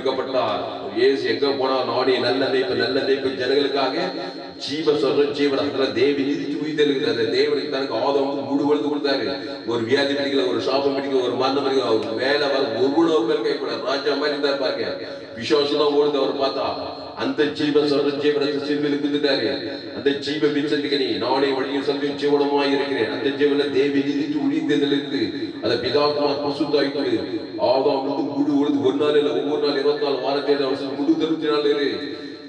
கொடுக்கப்பட்டார். இயேசு எங்க போனா நானே நல்ல மேய்ப்பு ஜனங்களுக்காக ஜீவ சொல்ற ஜீவன் அந்த தேவி நீதிக்கு உயிர்த்தெழுகிறது. அந்த தேவனுக்கு தனக்கு ஆதாம் முழு வளர்ந்து கொடுத்தாரு. ஒரு வியாதி பிடிக்கல, ஒரு சாபம் பிடிக்கல, ஒரு மரணம் பிடிக்கல, அவர் வேலை வர ஒரு மேல் கைப்பட ராஜா மாதிரி இருந்தார் பாருங்க. விசுவாசம் தான் ஓடுது. அவர் பார்த்தா அந்த ஜீவ சொல்ற ஜீவனத்தை சிறுமையில் குந்துட்டாரு. அந்த ஜீவ பிச்சத்துக்கு நீ நானே வழியில் சொல்லி ஜீவனமாய் இருக்கிறேன். அந்த ஜீவன தேவி நீதிக்கு உயிர்த்தெழுந்து அதை பிதாக்குமார் பசுத்தாய்க்கு ஆதாம் முழு உழுது ஒரு நாள் இல்லை, ஒவ்வொரு நாள் 24 வாரத்தில் அவர் முழு 24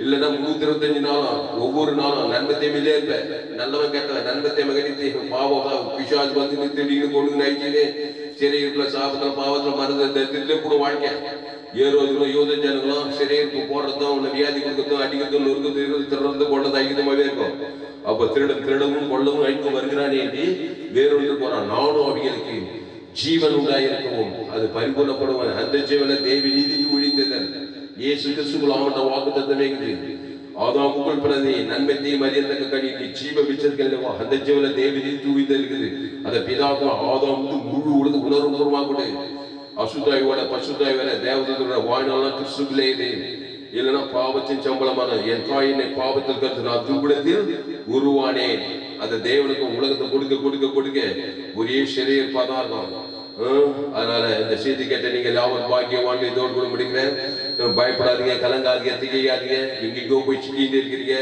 இல்லைன்னா 325 நாளும் ஒவ்வொரு நாளும் நன்மத்தையுமே இருப்ப நல்லவன் கேட்டவன் நன்மத்தையும் கணித்து பாவம் பிசாசு வந்து திடீர்னு கொண்டு நைச்சிலே சிறையிருப்புல சாபத்துல பாவத்துல மருந்து தில்ல கூட வாழ்க்கை ஏறுவதும் யோதன் ஜனங்களும் சிறையிருப்பு போடுறதும் உன்னை வியாதி கொடுக்கறதும் அடிக்கிறதும் நொறுக்கிறது திறந்து கொண்டது ஐக்கியமாவே இருக்கும். அப்ப திருடவும் கொள்ளவும் அழிக்கும் வருகிறானே என்று வேறொன்று போறான். நானும் அவைகளுக்கு ஜீவன் உண்டாயிருக்கவும் அது பரிபூர்ணப்படுவன். அந்த ஜீவனை தேவி நீதிக்கு ஒழிந்ததன் இயேசு கிறிஸ்துக்குள் ஆவண வாக்குத்தத்தமே ஆதாம் புகழ் பிறந்தே நன்மைத்தையும் மரியத்தக்க கணிக்கு ஜீவ பிச்சர்கள் அந்த ஜீவன தேவி நீதி உயிர்த்தெழுகிறது. அதை பிதாக்கும் ஆதாம் முழு உலக உணர்வுபூர்வமாக கூட அசுத்தாயோட பசுத்தாய் வேற தேவதோட வாழ்நாள் கிறிஸ்துக்குள்ளே இது இல்லைன்னா பாவத்தின் சம்பளமான என் தாயினை பாவத்தில் கருத்து நான் துன்பத்தில் உருவானேன். அந்த தேவனுக்கு உலகத்தை கொடுக்க ஒரே சரீர பதார்த்தம். அதனால இந்த செய்தி கேட்ட நீங்க லாபம் பாக்கியவான் இதோடு கூட முடிக்கிறேன். பயப்படாதீங்க, கலங்காதீங்க, திகையாதீங்க. எங்கேயோ போய் சிக்கிட்டு இருக்கிறீங்க.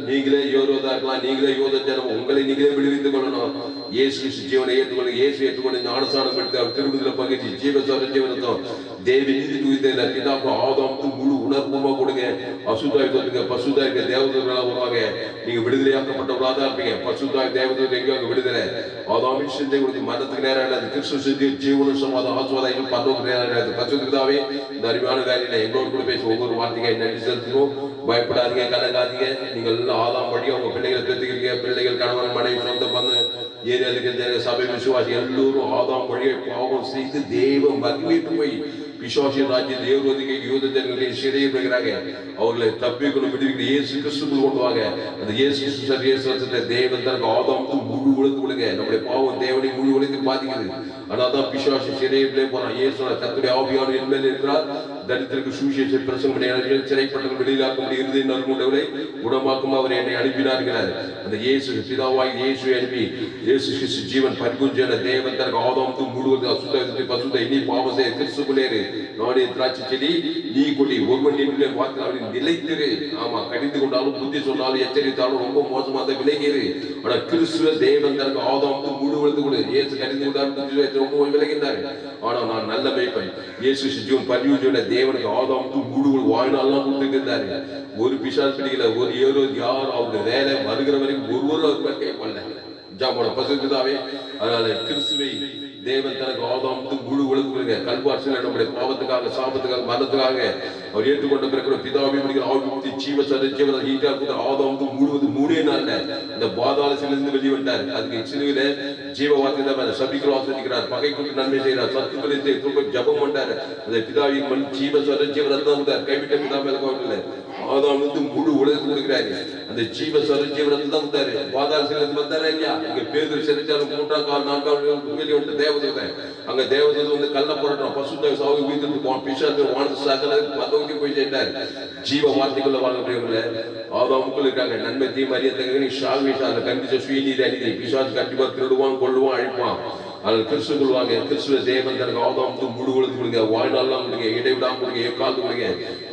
நீங்களே யோரோதா இருக்கலாம், நீங்களே யோத ஜனம் உங்களை நீங்களே விடுவித்துக் கொள்ளணும். இயேசு ஜீவனை ஏற்றுக்கொண்டு இயேசு ஏற்றுக்கொண்டு ஞானஸ்நானம் எடுத்து அவர் திருவிழா பகிர்ச்சி ஜீவசோர ஜீவனத்தம் தேவி நீதி துவித்த பிதாக்கு ஆதாம் முழு உணர்வுமா கொடுங்க. அசுத்தாய் தோத்துங்க, பசுதாய் தேவதூர்களாக வருவாங்க. நீங்க விடுதலையாக்கப்பட்டவர்களாக தான் இருப்பீங்க. பசுதாய் தேவதூர் எங்க விடுதலை ஆதாமின் சிந்தை கொடுத்து மரணத்துக்கு நேரம் கிறிஸ்து சிந்தி ஜீவன சமாதம் ஆசுவாதாயம் பரலோக நேரம் பசுதாவே இந்த அறிவான வேலையில எங்களோடு கூட பேச ஒவ்வொரு வார்த்தையை நன்றி செலுத்துவோம். பயப்படாதீங்க, கலங்காதீங்க. நீங்கள் எல்லாம் ஆதாம் படி அவங்க பிள்ளைகளை பெற்றுக்கிறீங்க. பிள்ளைகள் கணவன் மனைவி சொந்த பந்து ஏரியாவுக்கு சபை விசுவாசி எல்லோரும் ஆதாம் வழியை பாவம் செய்து தெய்வம் மகிழ்விட்டு போய் பிசாசின் ராஜ்யத்தில் ஏறுவதற்கு யூதஜனங்களை சிறையில் வைக்கிறாங்க. அவர்களை தப்பிக்கணும் விடுவிக்கிற இயேசு கிறிஸ்துக்குள் கொண்டு வாங்க. அந்த இயேசு கிறிஸ்து தேவன் தனக்கு ஆதாம் முழு உலகத்து கொடுங்க. நம்முடைய பாவம் தேவனை முழு உலகத்தில் பாதிக்குது. அதனால்தான் பிசாசி சிறையிலே போறான். இயேசு கர்த்தருடைய ஆவியானவர் என் மேல் இருக்கிறார். தரித்திற்கு சுவிசேஷ பிரசங்கம் சிறைப்பட்டவர்கள் வெளியிலாக்கும் இறுதி நறுமுண்டவரை குணமாக்கும் அவர் என்னை அனுப்பினார்கள். அந்த இயேசு பிதாவாகி இயேசுவை அனுப்பி இயேசு கிறிஸ்து ஜீவன் பரிபூர்ண தேவன் தனக்கு ஆதாம் முழுவதும் அசுத்த பசுத்த இனி பாவம் செய்ய கிறிஸ்துக்குள்ளேரு நானே திராட்சை செடி நீ கொடி ஒருவன் என்று வாக்கு நிலைத்திரு. ஆமா, கடிந்து கொண்டாலும் புத்தி சொன்னாலும் எச்சரித்தாலும் ரொம்ப மோசமா தான் விலகிரு. ஆனா கிறிஸ்துவ தேவன் தனக்கு ஆதாம் முழுவது கூட இயேசு கடிந்து கொண்டாலும் ரொம்ப விலகினாரு. ஆனா நான் நல்ல மேய்ப்பன் இயேசு ஜீவன் பரிபூர்ண தேவனுக்கு ஆதாம் முழு வாழ்நாள்லாம் கொடுத்துட்டு இருந்தாரு. ஒரு பிசாசு பிடிக்கல, ஒரு ஏறோ யார் அவங்க வேலை வருகிற வரைக்கும் ஒருவரும் கேட்கல ஜாமோட பசுதாவே. அதனால கிறிஸ்துவை தேவன் தனக்கு ஆதாம் முழு உலக கல்வார்சில நம்முடைய பாவத்துக்காக சாபத்துக்காக மரணத்துக்காக அவர் ஏற்றுக்கொண்ட பிறகு பிதாவை முடிக்கிற ஆவி ஜீவ சரீர ஈட்டா ஆதாம் முழுவது 3 நாள்ல இந்த பாதாளத்திலிருந்து வெளிவந்தார். அதுக்கு சிலுவில ஜீவ வார்த்தை சபிக்கிறோம் ஆசிரிக்கிறார், பகை கொண்டு நன்மை செய்கிறார், சத்துக்களை ஜபம் பண்ணார். அந்த பிதாவின் மண் ஜீவ சரீர ரத்தம் கைவிட்ட பிதா மேல கோவில்ல ஆதாம் முழு உலகத்துக்கு கொடுக்கிறாரு. அந்த ஜீவ சரீர ரத்தம் தான் கொடுத்தாரு. பாதாளத்திலிருந்து வந்தாரா இல்லையா? இங்க பேதர் சிறைச்சாலும் 3ஆம் கால் 4ஆம் தேவதூதன் அங்க தேவதூதன் வந்து கள்ள போராட்டம் பசுத்தாய் சாவு வீட்டுக்கு பிசாசு வானத்து சகல பதவிக்கு போய் சேர்ந்தார். ஜீவ வார்த்தைக்குள்ள வாழக்கூடியவங்கள ஆதாமுக்குள்ள இருக்காங்க. நன்மை தீமை அறியத்தக்க நீ சால்வேஷா அந்த கண்டிச்ச சுயநீதி அணிதி பிசாசு கண்டிப்பா திருடுவான், கொள்ளுவான், அழிப்பான். அதில் கிறிஸ்து கொள்வாங்க. கிறிஸ்துவ தேவன் தனக்கு ஆதாம் முழு உலகத்து கொடுங்க, வாழ்நாள்லாம் கொடுங்க, இடைவிடாம கொடுங்க, ஏற்காந்து கொடுங்க.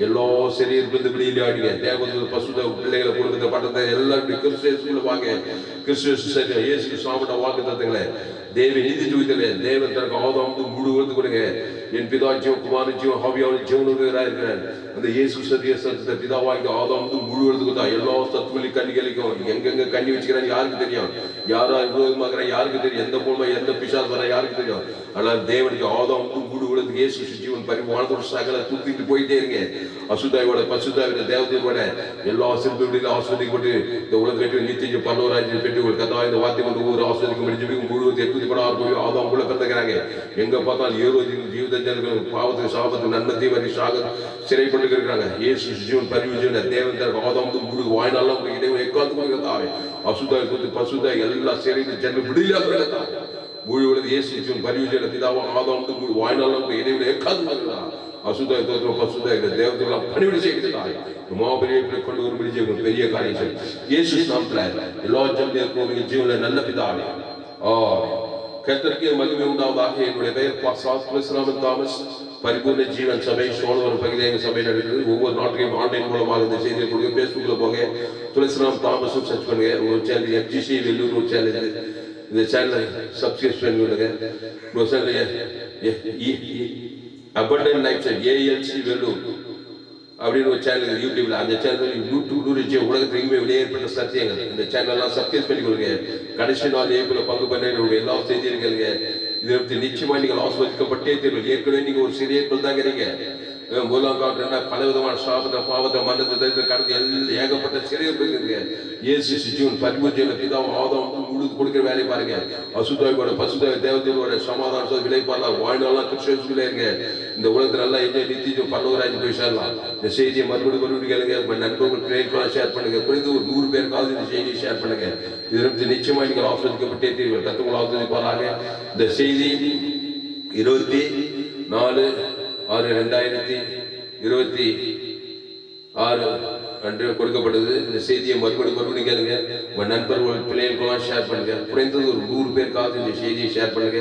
எல்லா சரீரத்திலிருந்து வெளியில ஆடுங்க. தேவதூத பசுத பிள்ளைகளை கொடுக்குற பட்டத்தை எல்லாரும் கிறிஸ்துவ வாங்க. கிறிஸ்துவ சரி இயேசு சாப்பிட்ட வாக்கு தத்துங்களே தேவி நீதி ஜீவித்தலே தேவன் தனக்கு ஆதாம் முழு உலகத்து கொடுங்க. என் பிதா ஜீவ குமார ஜீவ ஹாவியான ஜீவனுகிறார் இருக்கிறார். அந்த இயேசு சத்திய சத்தத்தை பிதாவாகி ஆதாம் முழு உலகத்து கொடுத்தா எல்லா சத்துவலி கண்ணிகளுக்கும் எங்கெங்க கண்ணி வச்சுக்கிறான்னு யாருக்கு தெரியும்? யாரா விரோதமாகிற யாருக்கு தெரியும்? எந்த பொண்ணு எந்த பிசாசு வர யாருக்கு தெரியும்? ஆனால் தேவனுக்கு ஆதாம் முழு உலகத்துக்கு இயேசு ஜீவன் பரிமாணத்தோட சகல தூக்கிட்டு போயிட்டே இருங்க. அசுதாயோட பசுதாயோட தேவதையோட எல்லா சிறுபிகளிலும் ஆஸ்வதிக்கப்பட்டு இந்த உலகத்தை நித்திய பல்லவராஜ்யம் பெற்று ஒரு கதா இந்த வார்த்தை கொண்டு ஒவ்வொரு ஆஸ்வதிக்கும் முழுவதும் ஆதாம் கூட பிறந்துக்கிறாங்க. எங்க பார்த்தாலும் 70 ஜீவதஞ்சர்கள் பாவத்துக்கு சாபத்துக்கு நன்மத்தை வரி சாக சிறைப்பட்டு இருக்கிறாங்க. இயேசு ஜீவன் பரிவுஜன தேவன் தனக்கு ஆதாம் முழு வாய்நாளும் இடைவெளி எக்காந்து கொடுக்கிறதாவே அசுதாய் கொடுத்து பசுதாய் எல்லா சிறையில் ஜென்ம விடுதலை முழு இயேசு ஜீவன் பரிவுஜன பிதாவா ஆதாம் முழு வாய்நாளும் இடைவெளி எக்காந்து கொடுக்கிறதா அசுத்தாய் தோற்றம் பசுத்தாய் தேவத்தெல்லாம் பணிவிட செய்கிறாய் மாபெரிய கொண்டு வரும்படி ஜெபம் பெரிய காரியம் இயேசு நாமத்துல எல்லா ஜனங்களுக்கும் ஜீவன நல்ல பிதாவே கர்த்தருக்கு மகிமை உண்டாவதாக. என்னுடைய பெயர் தாமஸ். பரிபூர்ண ஜீவன் சபை சோழவரம் பகுதியாக சபை நடக்கிறது. ஒவ்வொரு நாட்டையும் ஆன்லைன் மூலமாக இந்த செய்தியை கொடுங்க. பேஸ்புக்ல போங்க, துளசிராம் தாமஸ் சர்ச் பண்ணுங்க. ஒரு சேனல் FGC வெள்ளூர் ஒரு சேனல், இந்த சேனலை சப்ஸ்கிரைப் பண்ணுங்க. ஒரு channel abundant life ALC Vellore அப்படின்னு ஒரு சேனல் யூடியூப்ல, அந்த சேனல் உலகத்தில் எங்குமே வெளியேற்பட்ட சத்தியங்கள். இந்த சேனல்லாம் சப்ஸ்கிரைப் பண்ணி கொடுங்க. கடைசி நாள் ஏப்ரல் பங்கு பண்ண எல்லா செய்திருக்கீங்க. இதை பற்றி நிச்சயமா நீங்கள் ஆஸ்வதிக்கப்பட்டே தீர்வு. ஏற்கனவே நீங்க ஒரு சிறிய தான் இருக்கிறீங்க. மூலம் காட்டுறா பல விதமான சாபத்தை பாவத்தை மன்னத்தை கடந்து எல்லாம் ஏகப்பட்ட சிறையில் இருக்குங்க. இயேசு ஜீவன் பரிபூர்ண பிதாவும் ஆதாம் முழு கொடுக்கிற வேலையை பாருங்க. அசுத்தாயோட பசுதாய தேவதையோட சமாதான விளைப்பாடலாம் வாழ்நாளா கிறிஸ்துவிலே இருங்க. இந்த உலகத்துல எல்லாம் எந்த நித்தியம் பல்லவராஜ் போய் சேரலாம். இந்த செய்தியை மறுபடியும் கேளுங்க. நண்பர்கள் பிரேயர் ஷேர் பண்ணுங்க. குறைந்து ஒரு 100 பேருக்காவது இந்த செய்தியை ஷேர் பண்ணுங்க. இதற்கு நிச்சயமா நீங்கள் ஆஸ்வதிக்கப்பட்டே தீர்வு. கத்துக்கள் ஆஸ்வதிப்பாராங்க. இந்த செய்தி 24/6/2026 அன்று கொடுக்கப்பட்டது. இந்த செய்தியை மறுபடியும் கேளுங்க. உங்க நண்பர்கள் பிள்ளைகளுக்கெல்லாம் ஷேர் பண்ணுங்க. குறைந்தது ஒரு 100 பேருக்காவது இந்த செய்தியை ஷேர் பண்ணுங்க.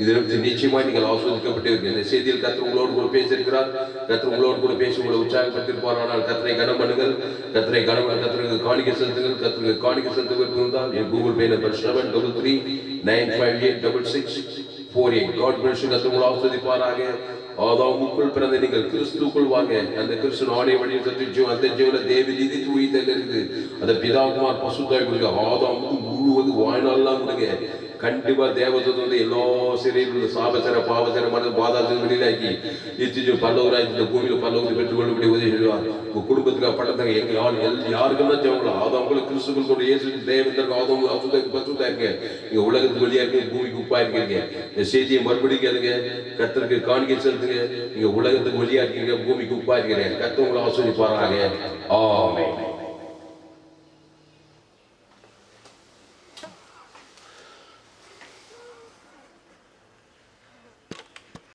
இதற்கு நிச்சயமா நீங்கள் ஆஸ்வதிக்கப்பட்டிருக்கீங்க. இந்த செய்தியில் கர்த்தர் உங்களோடு கூட பேசியிருக்கிறார். கர்த்தர் உங்களோடு கூட பேசி உங்களை உற்சாகப்படுத்திருப்பார். ஆனால் கர்த்தரை கனம் பண்ணுங்கள். கர்த்தருக்கு காணிக்கை செலுத்துங்கள். கர்த்தருக்கு காணிக்கை செலுத்த இருந்தால் என் Google Pay number 733-958-6648. God bless you. கர்த்தர் உங்களை ஆஸ்வதிப்பாராக. ஆதாமுக்குள் பிறந்த நீங்கள் கிறிஸ்துக்குள் வாங்க. அந்த கிறிஸ்து நாடைய வழியில் அந்த ஜீவன தேவி நீதி உயிர்த்தல் இருக்குது. அந்த பிதாகுமார் பசுத்தாய் கொடுங்க. ஆதாமுக்கு முழுவது வாழ்நாள்லாம் கொடுங்க. கண்டிப்பா தேவதூதன் வந்து எல்லா சிறையில் சாபசர பாவசர மன பாதாளத்தில் வெளியிலாக்கி நிச்சயம் பல்லவராஜ் இந்த பூமியில பல்லவரை பெற்றுக் கொள்ளக்கூடிய உதவி செய்வார். உங்க குடும்பத்துக்கு பட்டத்தாங்க எங்க யாருக்கெல்லாம் தேவைங்களா ஆதாமுக்குள்ள கிறிஸ்துக்குள் கூட இயேசு தேவதற்கு ஆதாம் பசுத்தா இருக்க. நீங்க உலகத்துக்கு வெளியா இருக்கு, பூமிக்கு உப்பா இருக்கீங்க. இந்த செய்தியை மறுபடியும் கேளுங்க. கர்த்தருக்கு காணிக்கை செலுத்துங்க. நீங்க உலகத்துக்கு வெளியா இருக்கீங்க, பூமிக்கு உப்பா இருக்கிறீங்க. கர்த்தர் உங்களை ஆசீர்வதிப்பாராக. ஆமென்.